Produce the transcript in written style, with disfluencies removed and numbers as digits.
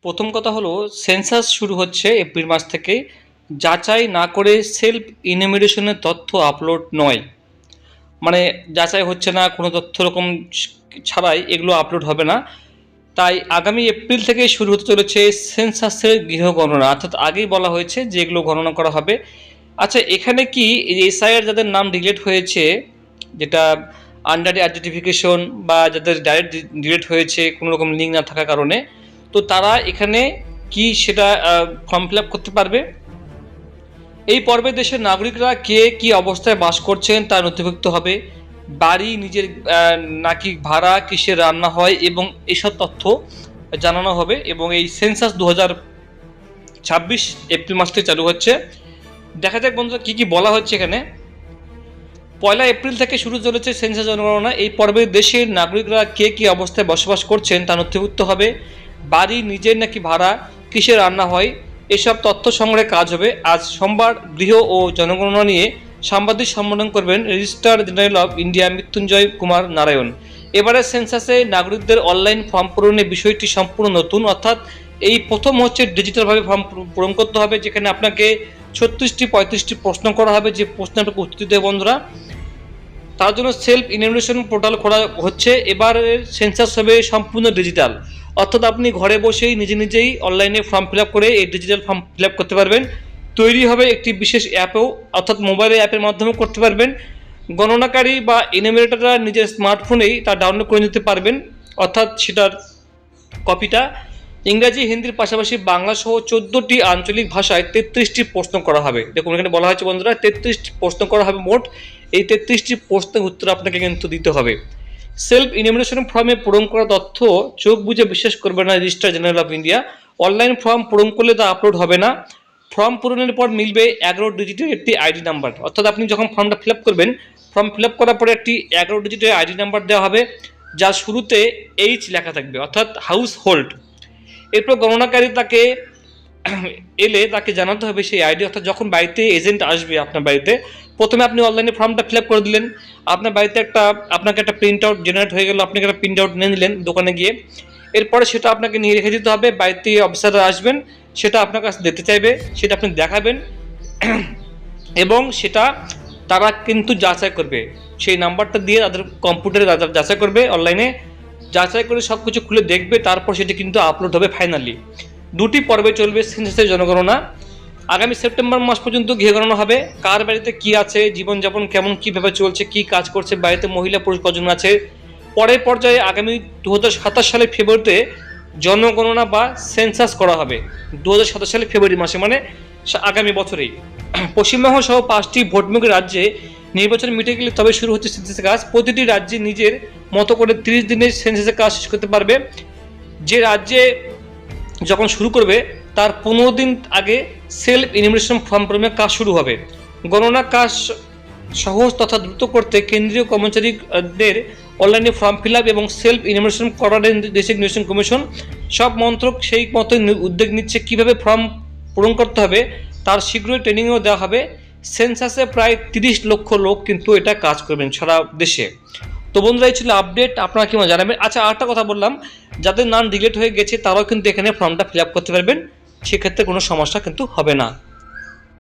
প্রথম কথা হলো, সেন্সাস শুরু হচ্ছে এপ্রিল মাস থেকে। যাচাই না করে সেলফ ইনুমেরেশনের তথ্য আপলোড নয়, মানে যাচাই হচ্ছে না, কোনো তথ্য রকম ছাড়াই এগুলো আপলোড হবে না। তাই আগামী এপ্রিল থেকে শুরু হতে চলেছে সেন্সাসের গৃহ গণনা, অর্থাৎ আগেই বলা হয়েছে যে এগুলো গণনা করা হবে। আচ্ছা, এখানে কি এসআইআর যাদের নাম ডিলিট হয়েছে, যেটা আন্ডার আইডেন্টিফিকেশন বা যাদের ডাইরেক্ট ডিলিট হয়েছে কোনো রকম লিঙ্ক না থাকার কারণে, তো তারা এখানে কি সেটা ফর্ম ফিল আপ করতে পারবে। এই পর্বে দেশের নাগরিকরা কে কি অবস্থায় বাস করছেন তা নথিভুক্ত হবে। বাড়ি নিজের নাকি ভাড়া, কিসের রান্না হয় এবং এইসব তথ্য জানানো হবে। এবং এই সেন্সাস 2026 এপ্রিল মাস থেকে চালু হচ্ছে। দেখা যাক বন্ধুরা কি কি বলা হচ্ছে এখানে। 1 এপ্রিল থেকে শুরু চলেছে সেন্সাস জনগণনা। এই পর্বে দেশের নাগরিকরা কে কি অবস্থায় বসবাস করছেন তা নথিভুক্ত হবে। বাড়ি নিজের নাকি ভাড়া, কিসে রান্না হয়, এসব তথ্য সংগ্রহে কাজ হবে। আজ সোমবার গৃহ ও জনগণনা নিয়ে সাংবাদিক সম্মেলন করবেন registrar general of India Mrityunjay Kumar Narayan. এবারের সেন্সাসে নাগরিকদের অনলাইন ফর্ম পূরণের বিষয়টি সম্পূর্ণ নতুন, অর্থাৎ এই প্রথম হচ্ছে ডিজিটালভাবে ফর্ম পূরণ করতে হবে, যেখানে আপনাকে 36-35টি প্রশ্ন করা হবে। যে প্রশ্নের উত্তর দিতে হবে বন্ধুরা। তার জন্য সেলফ ইনুমেরেশন পোর্টাল খোলা হচ্ছে। এবারের সেন্সাস হবে সম্পূর্ণ ডিজিটাল, অর্থাৎ আপনি ঘরে বসেই নিজেই অনলাইনে ফর্ম ফিল আপ করে এই ডিজিটাল ফর্ম ফিল আপ করতে পারবেন। তৈরি হবে একটি বিশেষ অ্যাপও, অর্থাৎ মোবাইল অ্যাপের মাধ্যমে করতে পারবেন। গণনাকারী বা ইনুমেরেটররা নিজের স্মার্টফোনেই তা ডাউনলোড করে নিতে পারবেন, অর্থাৎ সেটার কপিটা। ইংরাজি, হিন্দির পাশাপাশি বাংলা সহ 14টি আঞ্চলিক ভাষায় 33টি প্রশ্ন করা হবে। দেখুন এখানে বলা হয়েছে বন্ধুরা 33টি প্রশ্ন করা হবে মোট। এই 33টি প্রশ্নের উত্তর আপনাকে কিন্তু দিতে হবে। সেলফ ইনুমেরেশন ফর্মে পূরণ করা তথ্য চোখ বুঝে বিশ্বাস করবে না registrar general of India. Online form পূরণ করলে তা আপলোড হবে না। ফর্ম পূরণের পর মিলবে 11 ডিজিটের একটি আইডি নাম্বার, অর্থাৎ আপনি যখন ফর্মটা ফিল আপ করবেন, ফর্ম ফিল আপ করার পরে একটি 11 ডিজিটের আইডি নাম্বার দেওয়া হবে, যার শুরুতে এইচ লেখা থাকবে, অর্থাৎ হাউস হোল্ড। এরপর গণনাকারী তাকে তাকে জানাতে হবে সেই আইডি, অর্থাৎ যখন বাড়িতে এজেন্ট আসবে আপনার বাড়িতে, প্রথমে আপনি অনলাইনে ফর্মটা ফিল আপ করে দিলেন। আপনার বাড়িতে আপনাকে একটা প্রিন্ট আউট জেনারেট হয়ে গেল, আপনাকে একটা প্রিন্ট আউট নিয়ে নিলেন দোকানে গিয়ে। এরপরে সেটা আপনাকে নিয়ে রেখে দিতে হবে। বাড়িতে অফিসাররা আসবেন, সেটা আপনার কাছে দিতে চাইবে, সেটা আপনি দেখাবেন এবং সেটা তারা কিন্তু যাচাই করবে। সেই নাম্বারটা দিয়ে তাদের কম্পিউটারে যাচাই করবে, অনলাইনে যাচাই করে সব কিছু খুলে দেখবে, তারপর সেটি কিন্তু আপলোড হবে ফাইনালি। 2টি পর্বে চলবে সেন্সাসের জনগণনা। আগামী সেপ্টেম্বর মাস পর্যন্ত গৃহ গণনা হবে। কার বাড়িতে কি আছে, জীবনযাপন কেমন, কীভাবে চলছে, কি কাজ করছে, বাড়িতে মহিলা পুরুষ কজন আছে। পরের পর্যায়ে আগামী 2027 সালের ফেব্রুয়ারিতে জনগণনা বা সেন্সাস করা হবে। 2027 সালের ফেব্রুয়ারি মাসে, মানে আগামী বছরেই। পশ্চিমবঙ্গ সহ 5টি ভোটমুখী রাজ্যে নির্বাচন মিটে গেলে তবে শুরু হচ্ছে সেন্সাসের কাজ। প্রতিটি রাজ্যে নিজের মতো করে 30 দিনের সেন্সাসের কাজ শেষ করতে পারবে। যে রাজ্যে যখন শুরু করবে তার 15 দিন আগে সেলফ ইনুমেরেশন ফর্ম পূরণের কাজ শুরু হবে। গণনা কাজ সহজ তথা দ্রুত করতে কেন্দ্রীয় কর্মচারীদের অনলাইনে ফর্ম ফিল আপ এবং সেলফ ইনুমেরেশন করার দেশের নির্বাচন কমিশন সব মন্ত্রক সেই মতো উদ্যোগ নিচ্ছে। কীভাবে ফর্ম পূরণ করতে হবে তার শীঘ্রই ট্রেনিংও দেওয়া হবে। সেন্সাসে প্রায় 30 লক্ষ লোক কিন্তু এটা কাজ করবেন সারা দেশে। তো বন্ধুরা, এই ছিল আপডেট, আপনারা কি জানাবেন। আচ্ছা, আরেকটা কথা বললাম, যাদের নাম ডিলিট হয়ে গেছে তারাও কিন্তু এখানে ফর্মটা ফিল আপ করতে পারবেন, সেক্ষেত্রে কোনো সমস্যা কিন্তু হবে না।